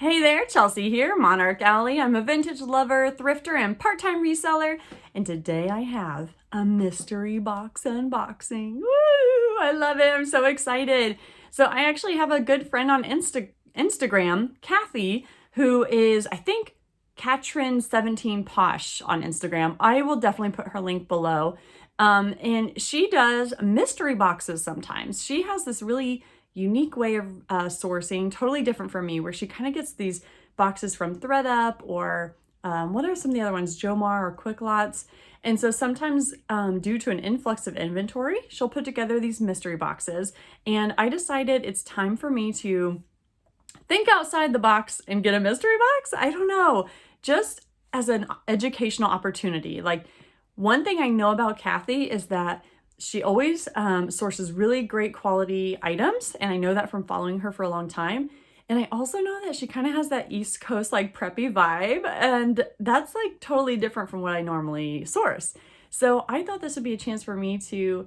Hey there, Chelsea here, MonarchAlley. I'm a vintage lover, thrifter, and part-time reseller, and today I have a mystery box unboxing. Woo! I love it. I'm so excited. So I actually have a good friend on Instagram, Kathy, who is, I think, Katrin17Posh on Instagram. I will definitely put her link below. And she does mystery boxes sometimes. She has this really unique way of sourcing, totally different from me, where she kind of gets these boxes from ThredUp or what are some of the other ones, Jomar or Quick Lots. And so sometimes due to an influx of inventory, she'll put together these mystery boxes. And I decided it's time for me to think outside the box and get a mystery box. I don't know, just as an educational opportunity. Like, one thing I know about Kathy is that she always sources really great quality items, and I know that from following her for a long time. And I also know that she kind of has that East Coast like preppy vibe, and that's like totally different from what I normally source. So I thought this would be a chance for me to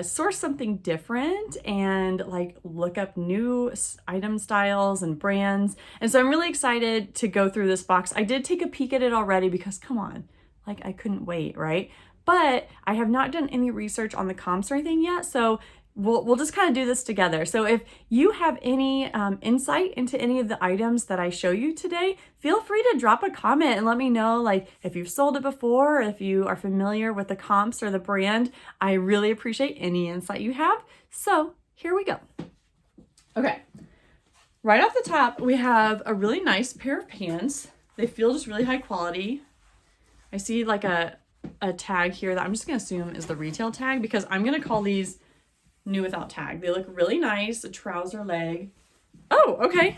source something different and like look up new item styles and brands. And so I'm really excited to go through this box. I did take a peek at it already because come on, like I couldn't wait, right? But I have not done any research on the comps or anything yet, so we'll just kind of do this together. So if you have any insight into any of the items that I show you today, feel free to drop a comment and let me know, like, if you've sold it before, or if you are familiar with the comps or the brand. I really appreciate any insight you have. So here we go. Okay, right off the top, we have a really nice pair of pants. They feel just really high quality. I see like a tag here that I'm just gonna assume is the retail tag because I'm gonna call these new without tag. They look really nice, a trouser leg. Oh, okay.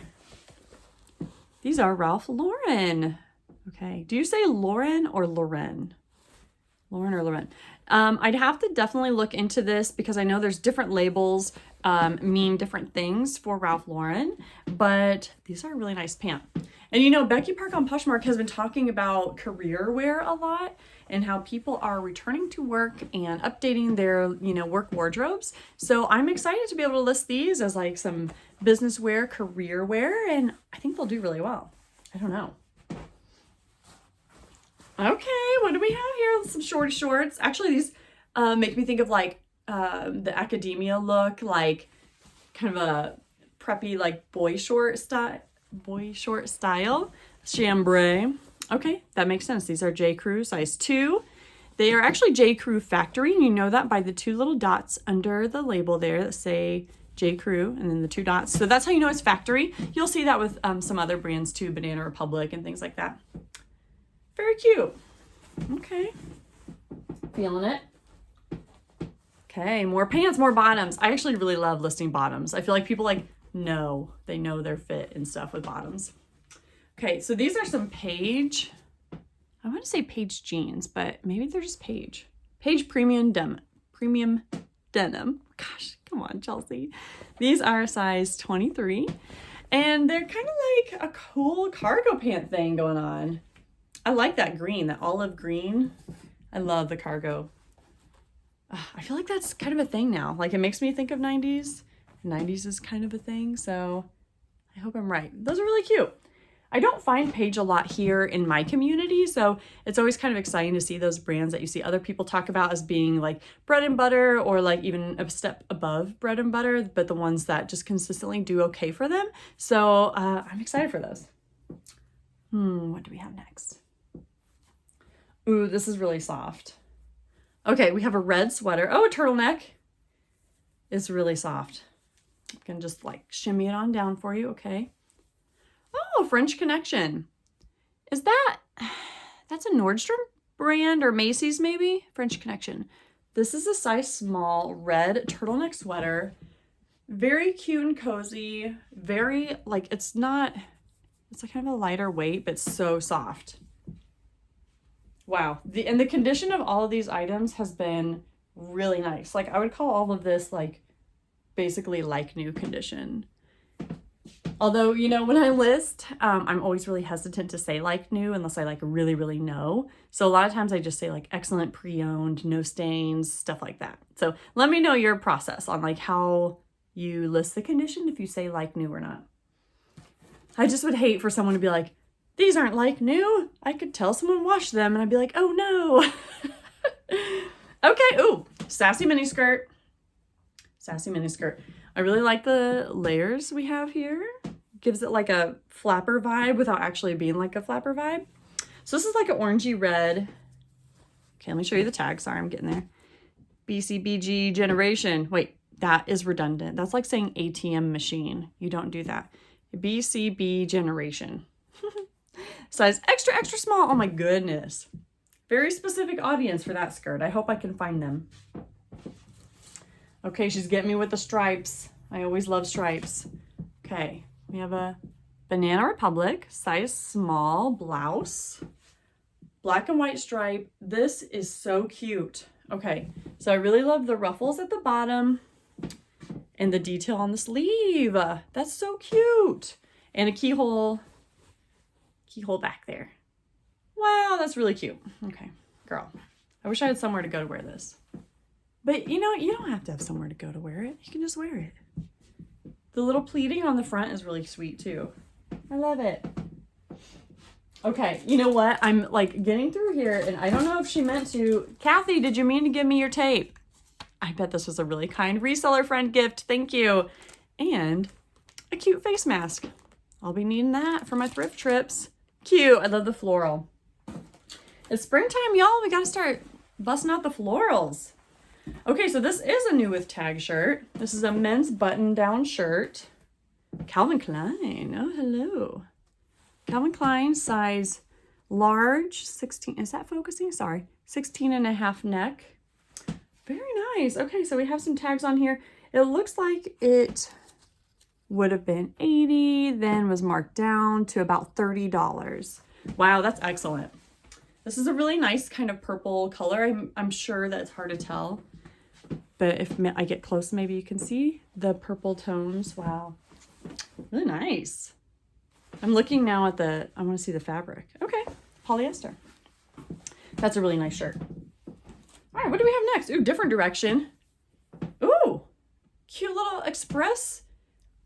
These are Ralph Lauren. Okay, do you say Lauren or Lauren? Lauren or Lauren? I'd have to definitely look into this because I know there's different labels mean different things for Ralph Lauren, but these are a really nice pant. And you know, Becky Park on Poshmark has been talking about career wear a lot and how people are returning to work and updating their, work wardrobes. So I'm excited to be able to list these as like some business wear, career wear, and I think they'll do really well. I don't know. Okay, what do we have here? Some shorty shorts. Actually, these make me think of like the academia look, like kind of a preppy like boy short style. Chambray. Okay, that makes sense. These are j.crew size 2. They are actually j.crew factory, and you know that by the 2 little dots under the label there that say j.crew and then the 2 dots. So that's how you know it's factory. You'll see that with some other brands too, Banana Republic and things like that. Very cute. Okay. Feeling it. Okay, more pants, more bottoms. I actually really love listing bottoms. I feel like people they know their fit and stuff with bottoms. Okay, so these are some Paige. I want to say Paige jeans, but maybe they're just Paige. Paige premium denim. Gosh, come on, Chelsea. These are size 23, and they're kind of like a cool cargo pant thing going on. I like that green, that olive green. I love the cargo. I feel like that's kind of a thing now. Like, it makes me think of 90s. 90s is kind of a thing, so I hope I'm right. Those are really cute. I don't find Paige a lot here in my community, so it's always kind of exciting to see those brands that you see other people talk about as being like bread and butter or like even a step above bread and butter, but the ones that just consistently do okay for them. So I'm excited for those. What do we have next? Ooh, this is really soft. Okay, we have a red sweater. Oh, a turtleneck. It's really soft. I can just like shimmy it on down for you, okay? Oh, French Connection. That's a Nordstrom brand or Macy's maybe? French Connection. This is a size small red turtleneck sweater. Very cute and cozy. Very, like, it's like kind of a lighter weight, but so soft. Wow. And the condition of all of these items has been really nice. Like, I would call all of this like basically like new condition. Although, when I list, I'm always really hesitant to say like new unless I like really, really know. So a lot of times I just say like excellent pre-owned, no stains, stuff like that. So let me know your process on like how you list the condition if you say like new or not. I just would hate for someone to be like, these aren't like new. I could tell someone washed them and I'd be like, oh no. Okay, ooh, sassy mini skirt. Sassy mini skirt. I really like the layers we have here. Gives it like a flapper vibe without actually being like a flapper vibe. So this is like an orangey red. Okay, let me show you the tag. Sorry, I'm getting there. BCBG generation. Wait, that is redundant. That's like saying ATM machine. You don't do that. BCB generation. Size extra, extra small. Oh my goodness. Very specific audience for that skirt. I hope I can find them. Okay, she's getting me with the stripes. I always love stripes. Okay, we have a Banana Republic, size small blouse. Black and white stripe. This is so cute. Okay, so I really love the ruffles at the bottom and the detail on the sleeve. That's so cute. And a keyhole back there. Wow, that's really cute. Okay, girl, I wish I had somewhere to go to wear this. But you know, you don't have to have somewhere to go to wear it. You can just wear it. The little pleating on the front is really sweet too. I love it. Okay, you know what? I'm like getting through here and I don't know if she meant to. Kathy, did you mean to give me your tape? I bet this was a really kind reseller friend gift. Thank you. And a cute face mask. I'll be needing that for my thrift trips. Cute. I love the floral. It's springtime, y'all. We gotta start busting out the florals. Okay, so this is a new with tag shirt. This is a men's button-down shirt. Calvin Klein. Oh, hello. Calvin Klein, size large, 16. Is that focusing? Sorry. 16.5 neck. Very nice. Okay, so we have some tags on here. It looks like it would have been $80, then was marked down to about $30. Wow, that's excellent. This is a really nice kind of purple color. I'm sure that it's hard to tell, but if I get close, maybe you can see the purple tones. Wow, really nice. I'm looking now at I want to see the fabric. Okay, polyester. That's a really nice shirt. All right, what do we have next? Ooh, different direction. Ooh, cute little express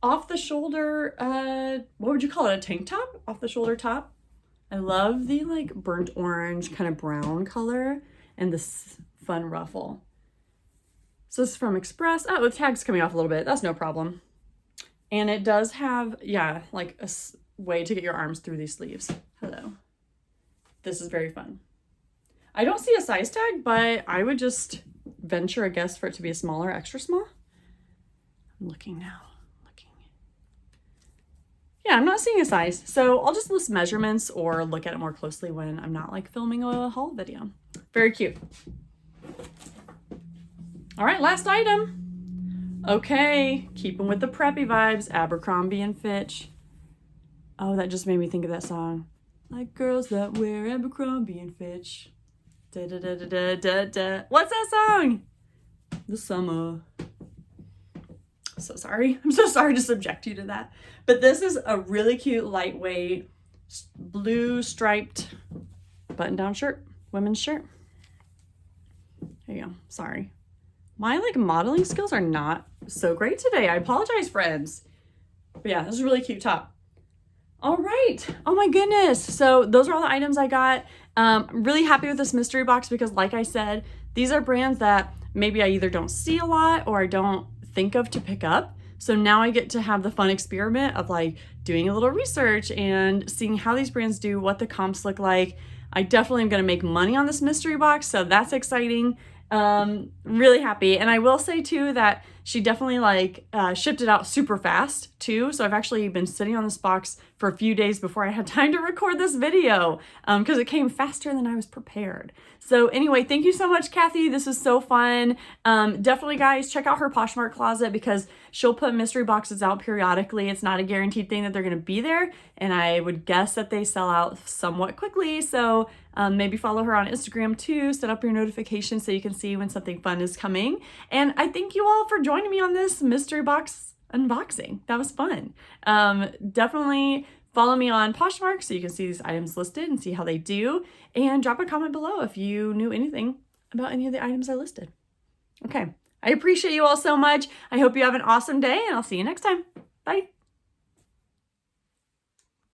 off the shoulder. What would you call it? A tank top? Off the shoulder top. I love the like burnt orange kind of brown color and this fun ruffle. So this is from Express. Oh, the tag's coming off a little bit. That's no problem. And it does have, yeah, like a way to get your arms through these sleeves. Hello. This is very fun. I don't see a size tag, but I would just venture a guess for it to be a smaller, extra small. I'm looking now. Yeah, I'm not seeing a size, so I'll just list measurements or look at it more closely when I'm not like filming a haul video. Very cute. All right, last item. Okay, keeping with the preppy vibes, Abercrombie and Fitch. Oh, that just made me think of that song. Like girls that wear Abercrombie and Fitch. Da da da da da da. What's that song? The summer. So sorry. I'm so sorry to subject you to that. But this is a really cute, lightweight, blue striped button-down shirt, women's shirt. There you go. Sorry. My like modeling skills are not so great today. I apologize, friends. But yeah, this is a really cute top. All right. Oh my goodness. So those are all the items I got. I'm really happy with this mystery box because like I said, these are brands that maybe I either don't see a lot or I don't think of to pick up. So now I get to have the fun experiment of like doing a little research and seeing how these brands do, what the comps look like. I definitely am going to make money on this mystery box, so that's exciting. Really happy. And I will say too that she definitely like shipped it out super fast too. So I've actually been sitting on this box for a few days before I had time to record this video because it came faster than I was prepared. So anyway, thank you so much, Kathy. This was so fun. Definitely guys, check out her Poshmark closet because she'll put mystery boxes out periodically. It's not a guaranteed thing that they're going to be there. And I would guess that they sell out somewhat quickly. So maybe follow her on Instagram too, set up your notifications so you can see when something fun is coming. And I thank you all for joining me on this mystery box unboxing. That was fun. Definitely follow me on Poshmark so you can see these items listed and see how they do. And drop a comment below if you knew anything about any of the items I listed. Okay, I appreciate you all so much. I hope you have an awesome day and I'll see you next time. Bye.